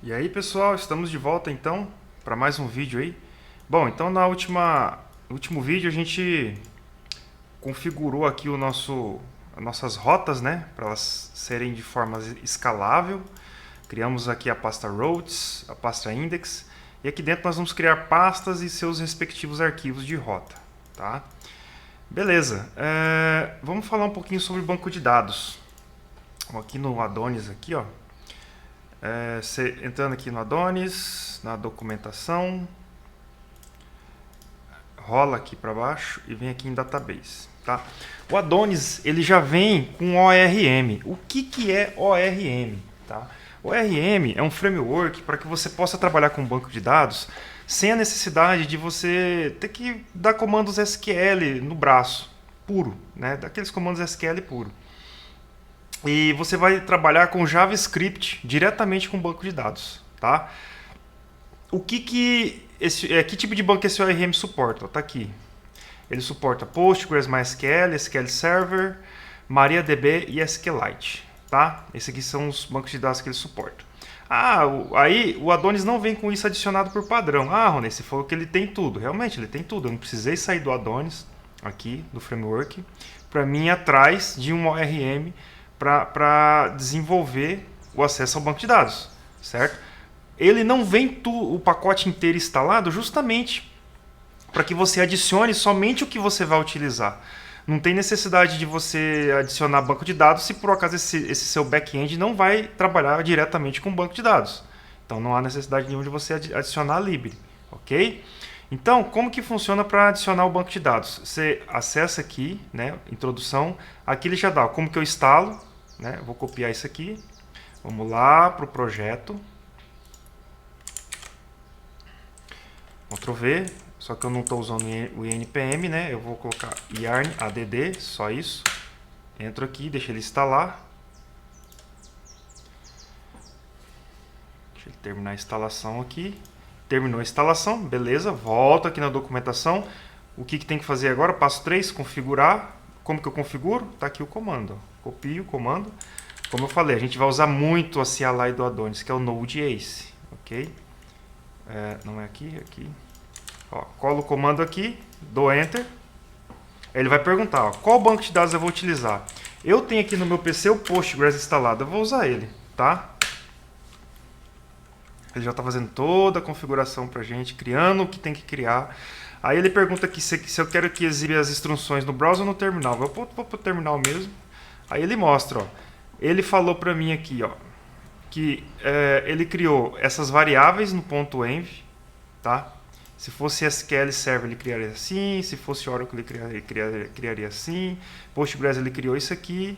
E aí pessoal, estamos de volta então para mais um vídeo aí. Bom, então no último vídeo a gente configurou aqui as nossas rotas, né, para elas serem de forma escalável. Criamos aqui a pasta routes, a pasta index, e aqui dentro nós vamos criar pastas e seus respectivos arquivos de rota, tá? Beleza, vamos falar um pouquinho sobre banco de dados. Aqui no Adonis aqui, ó. Você entrando aqui no Adonis, na documentação, rola aqui para baixo e vem aqui em Database, tá? O Adonis ele já vem com ORM. O que é ORM? Tá? ORM é um framework para que você possa trabalhar com um banco de dados sem a necessidade de você ter que dar comandos SQL no braço, puro, né? Daqueles comandos SQL puro. E você vai trabalhar com JavaScript diretamente com o banco de dados, tá? Que tipo de banco esse ORM suporta? Tá aqui. Ele suporta Postgres, MySQL, SQL Server, MariaDB e SQLite, tá? Esses aqui são os bancos de dados que ele suporta. Aí o Adonis não vem com isso adicionado por padrão. Rony, você falou que ele tem tudo. Realmente, ele tem tudo. Eu não precisei sair do Adonis, aqui, do framework, para mim ir atrás de um ORM para desenvolver o acesso ao banco de dados, certo? Ele não vem o pacote inteiro instalado justamente para que você adicione somente o que você vai utilizar. Não tem necessidade de você adicionar banco de dados se por acaso esse seu back-end não vai trabalhar diretamente com o banco de dados. Então não há necessidade nenhuma de você adicionar a Libre, ok? Então, como que funciona para adicionar o banco de dados? Você acessa aqui, né, introdução, aqui ele já dá como que eu instalo, né? Eu vou copiar isso aqui, vamos lá para o projeto, Ctrl V, só que eu não estou usando o INPM, né? Eu vou colocar yarn add, só isso. Entro aqui, deixa ele instalar. Deixa ele terminar a instalação aqui. Terminou a instalação, beleza. Volta aqui na documentação. O que tem que fazer agora? Passo 3, configurar. Como que eu configuro? Está aqui o comando. Copio o comando. Como eu falei, a gente vai usar muito a CLI do Adonis, que é o Node.js. Ok? Não é aqui, é aqui. Ó, colo o comando aqui, dou Enter. Ele vai perguntar, ó, qual banco de dados eu vou utilizar. Eu tenho aqui no meu PC o Postgres instalado, eu vou usar ele, tá? Ele já está fazendo toda a configuração para a gente, criando o que tem que criar. Aí ele pergunta aqui se eu quero que exiba as instruções no browser ou no terminal. Eu vou para o terminal mesmo. Aí ele mostra, ó. Ele falou para mim aqui, ó, que ele criou essas variáveis no ponto .env, tá? Se fosse SQL Server, ele criaria assim. Se fosse Oracle, ele criaria assim. Postgres, ele criou isso aqui.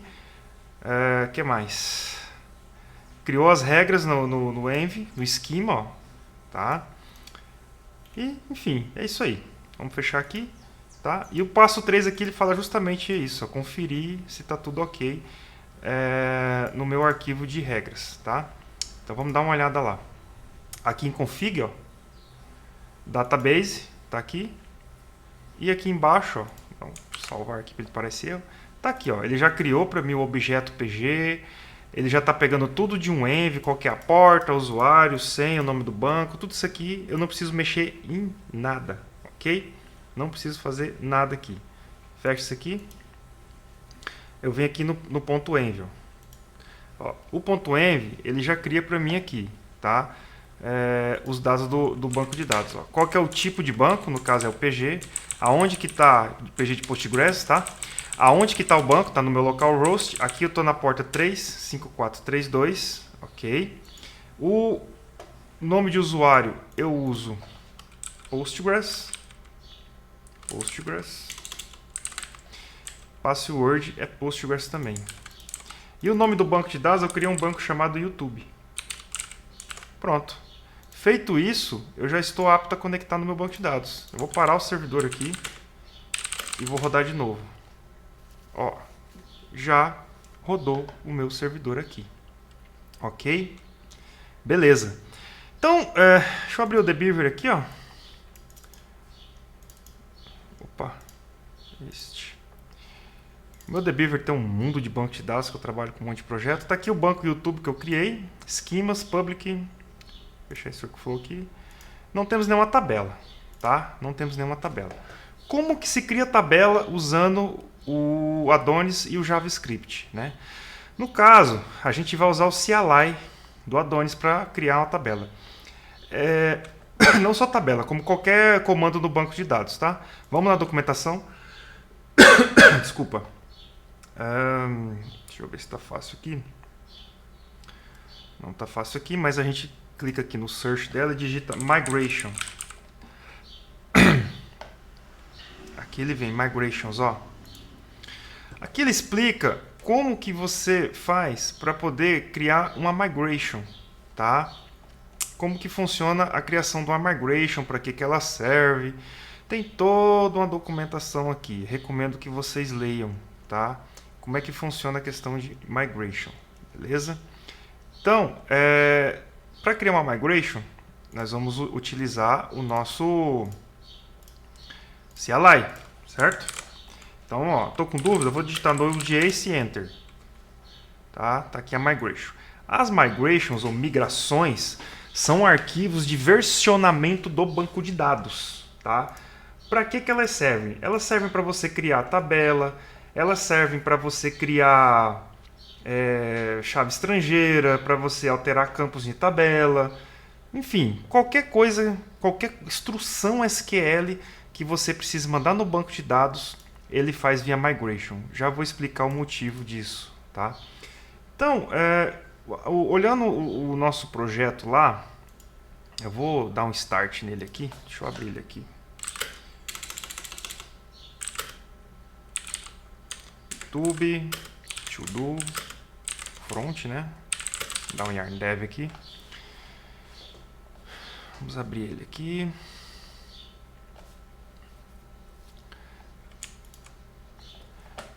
O que mais? Criou as regras no Env, no esquema, ó, tá? E, enfim, é isso aí. Vamos fechar aqui, tá? E o passo 3 aqui, ele fala justamente isso, ó, conferir se está tudo ok no meu arquivo de regras, tá? Então vamos dar uma olhada lá. Aqui em config, ó, database, tá aqui. E aqui embaixo, ó, vamos salvar aqui para ele aparecer, tá aqui, ó, ele já criou para mim o objeto PG, ele já está pegando tudo de um env, qual que é a porta, usuário, senha, o nome do banco, tudo isso aqui eu não preciso mexer em nada, ok? Não preciso fazer nada aqui. Fecha isso aqui. Eu venho aqui no ponto env, ó. O ponto env, ele já cria para mim aqui, tá? Os dados do banco de dados. Ó. Qual que é o tipo de banco? No caso é o PG. Aonde que está o PG de Postgres, tá? Aonde que está o banco? Está no meu localhost. Aqui eu estou na porta 35432, ok? O nome de usuário eu uso Postgres. Password é Postgres também. E o nome do banco de dados eu criei um banco chamado YouTube. Pronto. Feito isso, eu já estou apto a conectar no meu banco de dados. Eu vou parar o servidor aqui e vou rodar de novo. Ó, já rodou o meu servidor aqui. Ok? Beleza. Então, deixa eu abrir o Debeaver aqui, ó. Opa. O meu Debeaver tem um mundo de banco de dados que eu trabalho com um monte de projeto. Tá aqui o banco YouTube que eu criei. Schemas, Public, Fechar esse workflow aqui. Não temos nenhuma tabela, tá? Não temos nenhuma tabela. Como que se cria tabela usando o Adonis e o JavaScript, né? No caso, a gente vai usar o CLI do Adonis para criar uma tabela. Não só tabela, como qualquer comando no banco de dados, tá? Vamos na documentação. Desculpa. Deixa eu ver se está fácil aqui. Não está fácil aqui, mas a gente clica aqui no search dela e digita migration. Aqui ele vem, migrations, ó. Aqui ele explica como que você faz para poder criar uma migration, tá? Como que funciona a criação de uma migration, para que ela serve. Tem toda uma documentação aqui, recomendo que vocês leiam, tá? Como é que funciona a questão de migration, beleza? Então, para criar uma migration, nós vamos utilizar o nosso CLI, certo? Então, ó, tô com dúvida, vou digitar Node.js e Enter. Tá aqui a migration. As migrations ou migrações são arquivos de versionamento do banco de dados, tá? Para que elas servem? Elas servem para você criar tabela, elas servem para você criar chave estrangeira, para você alterar campos de tabela, enfim, qualquer coisa, qualquer instrução SQL que você precise mandar no banco de dados, ele faz via migration. Já vou explicar o motivo disso, tá? Então, olhando o nosso projeto lá, eu vou dar um start nele aqui. Deixa eu abrir ele aqui. YouTube, to do, front, né? Dá um yarn dev aqui. Vamos abrir ele aqui.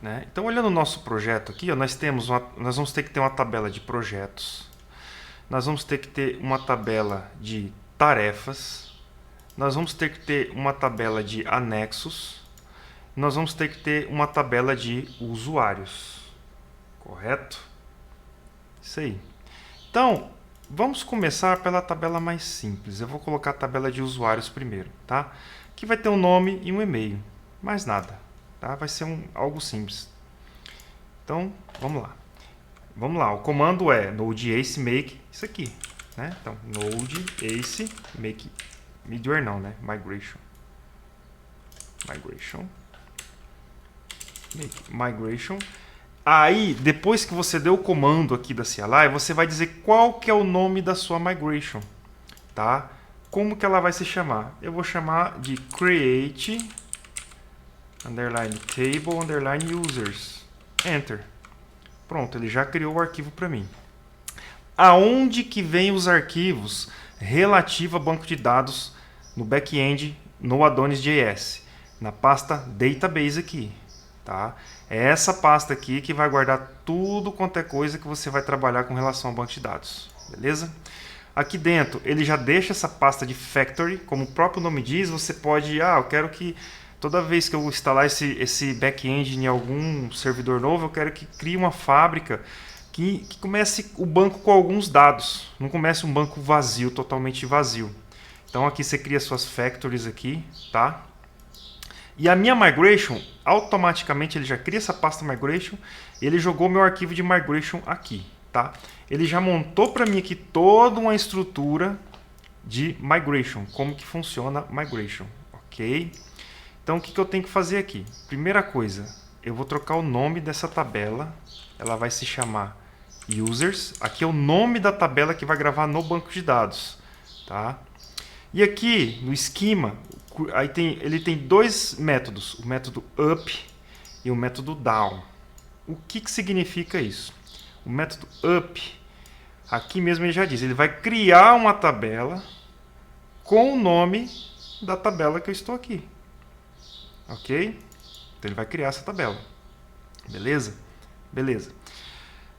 Né? Então, olhando o nosso projeto aqui, ó, nós vamos ter que ter uma tabela de projetos, nós vamos ter que ter uma tabela de tarefas, nós vamos ter que ter uma tabela de anexos, nós vamos ter que ter uma tabela de usuários, correto? Isso aí. Então, vamos começar pela tabela mais simples. Eu vou colocar a tabela de usuários primeiro, tá? Que vai ter um nome e um e-mail, mais nada. Tá? Vai ser algo simples. Então, vamos lá. Vamos lá, o comando é node.ace make isso aqui, né? Então, node.ace make middleware não, né? Migration. Migration. Aí, depois que você deu o comando aqui da CLI, você vai dizer qual que é o nome da sua migration, tá? Como que ela vai se chamar? Eu vou chamar de create underline table, underline users. Enter. Pronto, ele já criou o arquivo para mim. Aonde que vem os arquivos relativos a banco de dados no back-end no Adonis.js? Na pasta database aqui, tá? É essa pasta aqui que vai guardar tudo quanto é coisa que você vai trabalhar com relação ao banco de dados, beleza? Aqui dentro, ele já deixa essa pasta de factory, como o próprio nome diz, você pode, eu quero que toda vez que eu instalar esse back-end em algum servidor novo, eu quero que crie uma fábrica que comece o banco com alguns dados. Não comece um banco vazio, totalmente vazio. Então aqui você cria suas factories aqui, tá? E a minha migration, automaticamente ele já cria essa pasta migration, e ele jogou meu arquivo de migration aqui, tá? Ele já montou para mim aqui toda uma estrutura de migration, como que funciona migration, ok? Então, o que eu tenho que fazer aqui? Primeira coisa, eu vou trocar o nome dessa tabela. Ela vai se chamar users. Aqui é o nome da tabela que vai gravar no banco de dados, tá? E aqui, no esquema, ele tem dois métodos. O método up e o método down. O que significa isso? O método up, aqui mesmo ele já diz, ele vai criar uma tabela com o nome da tabela que eu estou aqui. Ok? Então ele vai criar essa tabela. Beleza? Beleza.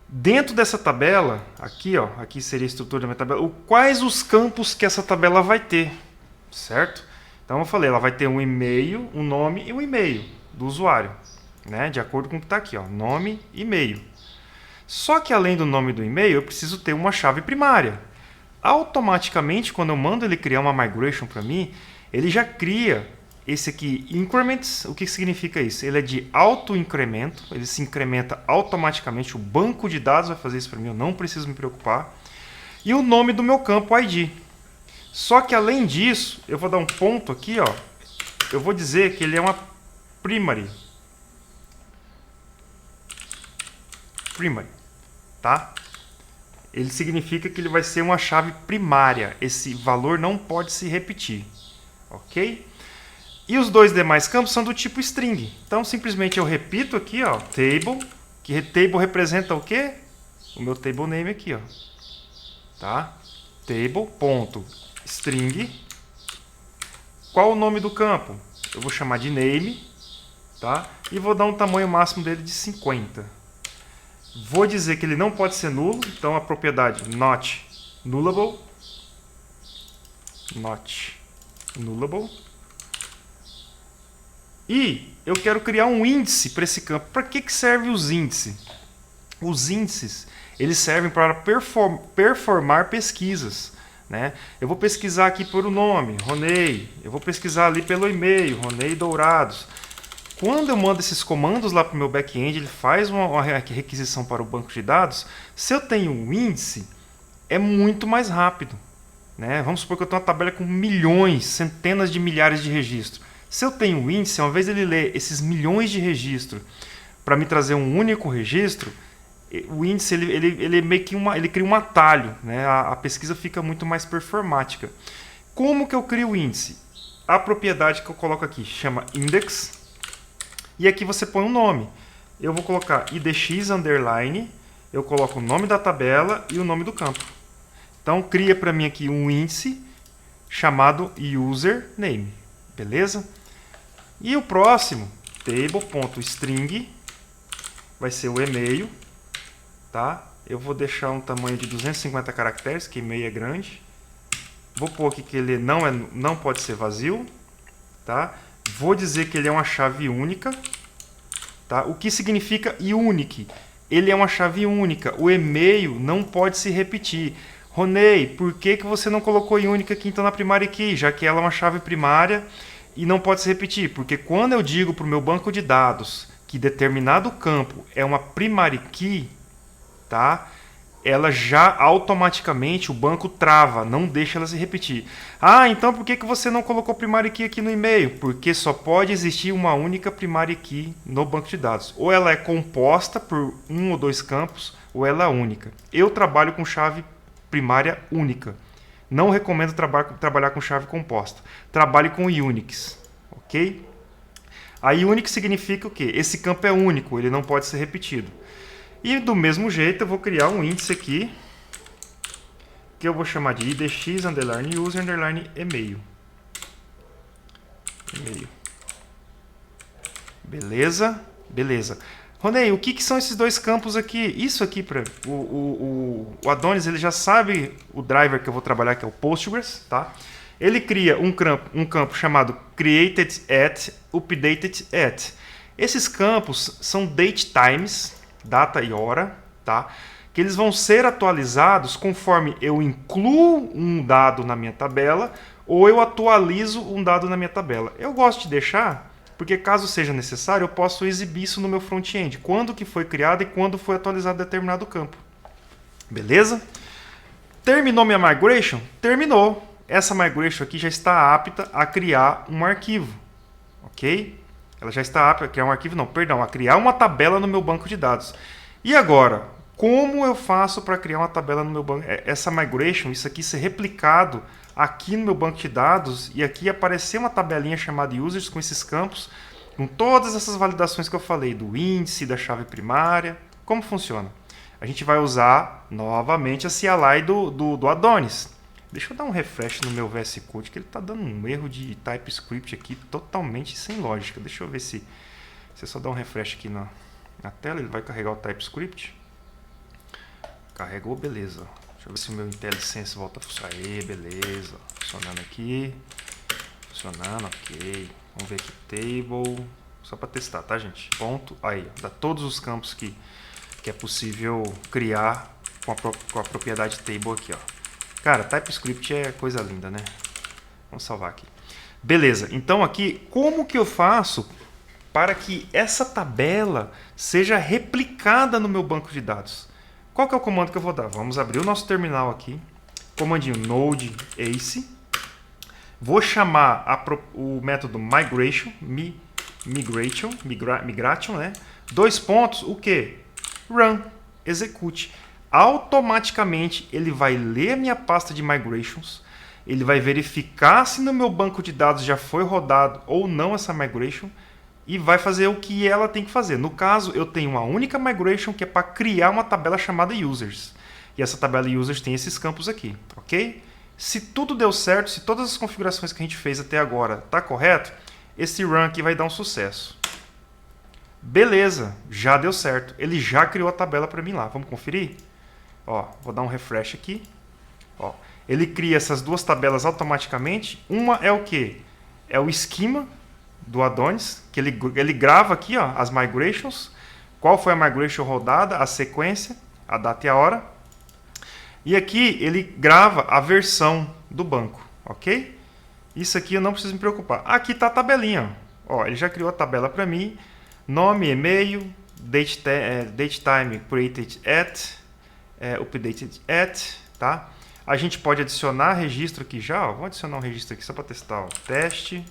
Dentro dessa tabela, aqui, ó, aqui seria a estrutura da minha tabela, quais os campos que essa tabela vai ter, certo? Então eu falei, ela vai ter um e-mail, um nome e um e-mail do usuário, né? De acordo com o que está aqui, ó, nome e e-mail. Só que além do nome e do e-mail, eu preciso ter uma chave primária. automaticamente, quando eu mando ele criar uma migration para mim, ele já cria esse aqui, increments. O que significa isso? Ele é de auto-incremento, ele se incrementa automaticamente, o banco de dados vai fazer isso para mim, eu não preciso me preocupar. E o nome do meu campo ID. Só que além disso, eu vou dar um ponto aqui, ó. Eu vou dizer que ele é uma primary. Primary, tá? Ele significa que ele vai ser uma chave primária. Esse valor não pode se repetir, ok? E os dois demais campos são do tipo string. Então, simplesmente eu repito aqui, ó, table, que table representa o quê? O meu table name aqui, ó. Tá? Table.string. Qual o nome do campo? Eu vou chamar de name, tá? E vou dar um tamanho máximo dele de 50. Vou dizer que ele não pode ser nulo, então a propriedade not nullable. Not nullable. E eu quero criar um índice para esse campo. Para que serve os índices? Os índices, eles servem para performar pesquisas, né? Eu vou pesquisar aqui por o nome, Ronei. Eu vou pesquisar ali pelo e-mail, Ronei Dourados. Quando eu mando esses comandos lá para o meu back-end, ele faz uma requisição para o banco de dados. Se eu tenho um índice, é muito mais rápido, né? Vamos supor que eu tenho uma tabela com milhões, centenas de milhares de registros. Se eu tenho um índice, ao invés de ele ler esses milhões de registros para me trazer um único registro, o índice ele meio que ele cria um atalho, né? A pesquisa fica muito mais performática. Como que eu crio o índice? A propriedade que eu coloco aqui chama index. E aqui você põe um nome. Eu vou colocar idx underline, eu coloco o nome da tabela e o nome do campo. Então cria para mim aqui um índice chamado username. Beleza? E o próximo, table.string, vai ser o e-mail, tá? Eu vou deixar um tamanho de 250 caracteres, que e-mail é grande. Vou pôr aqui que ele não pode ser vazio, tá? Vou dizer que ele é uma chave única, tá? O que significa unique? Ele é uma chave única. O e-mail não pode se repetir. Ronei, por que você não colocou unique aqui então na primary key, já que ela é uma chave primária e não pode se repetir? Porque quando eu digo para o meu banco de dados que determinado campo é uma primary key, tá? Ela já automaticamente, o banco trava, não deixa ela se repetir. Ah, então por que você não colocou primary key aqui no e-mail? Porque só pode existir uma única primary key no banco de dados. Ou ela é composta por um ou dois campos, ou ela é única. Eu trabalho com chave primária única. Não recomendo trabalhar com chave composta. Trabalhe com Unix, ok? A Unix significa o quê? Esse campo é único, ele não pode ser repetido. E do mesmo jeito eu vou criar um índice aqui, que eu vou chamar de idx underline user underline e-mail. Beleza? Beleza. Ronei, o que são esses dois campos aqui? Isso aqui, o Adonis ele já sabe o driver que eu vou trabalhar, que é o Postgres, tá? Ele cria um campo chamado created at, updated at. Esses campos são datetimes, data e hora, tá? Que eles vão ser atualizados conforme eu incluo um dado na minha tabela ou eu atualizo um dado na minha tabela. Eu gosto de deixar, porque caso seja necessário, eu posso exibir isso no meu front-end. Quando que foi criado e quando foi atualizado determinado campo. Beleza? Terminou minha migration? Terminou. Essa migration aqui já está apta a criar um arquivo. Ok? Ela já está apta a criar um arquivo, não, perdão, a criar uma tabela no meu banco de dados. E agora, como eu faço para criar uma tabela no meu banco? Essa migration, isso aqui ser replicado aqui no meu banco de dados e aqui aparecer uma tabelinha chamada users com esses campos, com todas essas validações que eu falei, do índice, da chave primária. Como funciona? A gente vai usar novamente a CLI do Adonis. Deixa eu dar um refresh no meu VS Code, que ele está dando um erro de TypeScript aqui totalmente sem lógica. Deixa eu ver se eu só dar um refresh aqui na tela, ele vai carregar o TypeScript. Carregou, beleza. Deixa eu ver se o meu IntelliSense volta a funcionar. Aí, beleza. Funcionando aqui. Funcionando, ok. Vamos ver aqui, table. Só para testar, tá, gente? Ponto. Aí, dá todos os campos que é possível criar com a propriedade table aqui, ó. Cara, TypeScript é coisa linda, né? Vamos salvar aqui. Beleza, então aqui, como que eu faço para que essa tabela seja replicada no meu banco de dados? Qual que é o comando que eu vou dar? Vamos abrir o nosso terminal aqui. Comandinho node ace. Vou chamar o método migration, migration, né? Dois pontos, o que? Run, execute. Automaticamente ele vai ler a minha pasta de migrations, ele vai verificar se no meu banco de dados já foi rodado ou não essa migration e vai fazer o que ela tem que fazer. No caso, eu tenho uma única migration que é para criar uma tabela chamada users. E essa tabela users tem esses campos aqui, ok? Se tudo deu certo, se todas as configurações que a gente fez até agora tá correto, esse run aqui vai dar um sucesso. Beleza, já deu certo. Ele já criou a tabela para mim lá. Vamos conferir? Ó, vou dar um refresh aqui. Ó, ele cria essas duas tabelas automaticamente. Uma é o quê? É o esquema do Adonis, que ele grava aqui, ó, as migrations. Qual foi a migration rodada, a sequência, a data e a hora. E aqui ele grava a versão do banco, ok? Isso aqui eu não preciso me preocupar. Aqui está a tabelinha. Ó, ele já criou a tabela para mim. Nome, e-mail, date time created at, updated at, tá? A gente pode adicionar registro aqui já, ó. Vou adicionar um registro aqui só para testar, ó. Teste.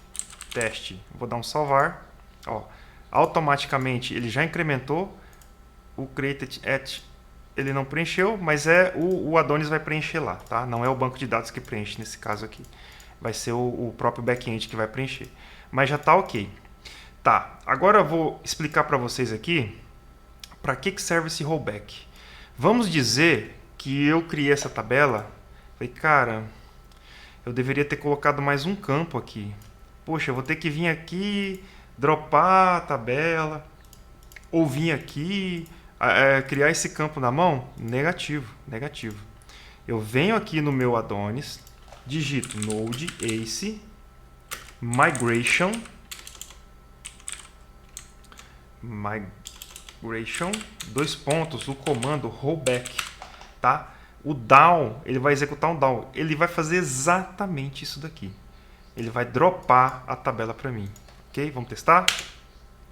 Vou dar um salvar. Ó, automaticamente ele já incrementou. O created at ele não preencheu, mas o Adonis vai preencher lá, tá? Não é o banco de dados que preenche nesse caso aqui. Vai ser o próprio back-end que vai preencher. Mas já está ok. Tá, agora eu vou explicar para vocês aqui para que serve esse rollback. Vamos dizer que eu criei essa tabela. Falei, cara, eu deveria ter colocado mais um campo aqui. Poxa, eu vou ter que vir aqui, dropar a tabela, ou vir aqui, criar esse campo na mão? Negativo. Eu venho aqui no meu Adonis, digito node ace migration, dois pontos, o comando rollback, tá? O down, ele vai executar um down, ele vai fazer exatamente isso daqui. Ele vai dropar a tabela para mim, ok? Vamos testar?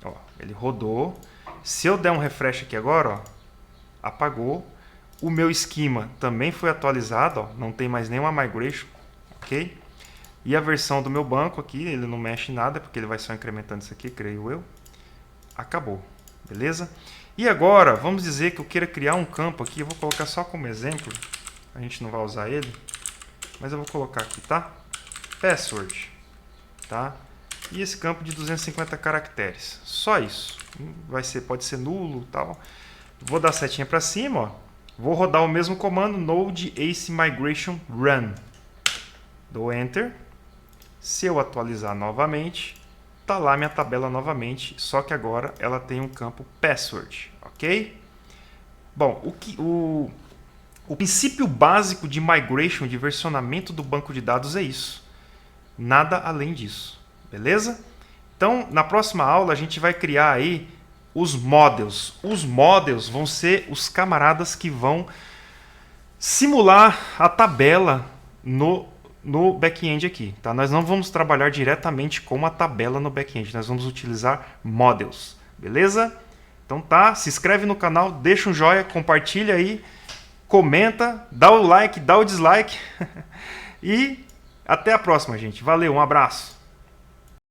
Ó, ele rodou. Se eu der um refresh aqui agora, ó, apagou. O meu esquema também foi atualizado, ó, não tem mais nenhuma migration, ok? E a versão do meu banco aqui, ele não mexe em nada, porque ele vai só incrementando isso aqui, creio eu. Acabou, beleza? E agora, vamos dizer que eu queira criar um campo aqui, eu vou colocar só como exemplo, a gente não vai usar ele, mas eu vou colocar aqui, tá? Password, tá? E esse campo de 250 caracteres, só isso. Pode ser nulo, tal. Vou dar a setinha para cima, ó. Vou rodar o mesmo comando node ace migration run. Dou enter. Se eu atualizar novamente, tá lá minha tabela novamente, só que agora ela tem um campo password, ok? Bom, o princípio básico de migration, de versionamento do banco de dados é isso. Nada além disso, beleza? Então, na próxima aula a gente vai criar aí os models. Os models vão ser os camaradas que vão simular a tabela no back-end aqui, tá? Nós não vamos trabalhar diretamente com a tabela no back-end, nós vamos utilizar models, beleza? Então tá, se inscreve no canal, deixa um joinha, compartilha aí, comenta, dá o like, dá o dislike e até a próxima, gente. Valeu, um abraço!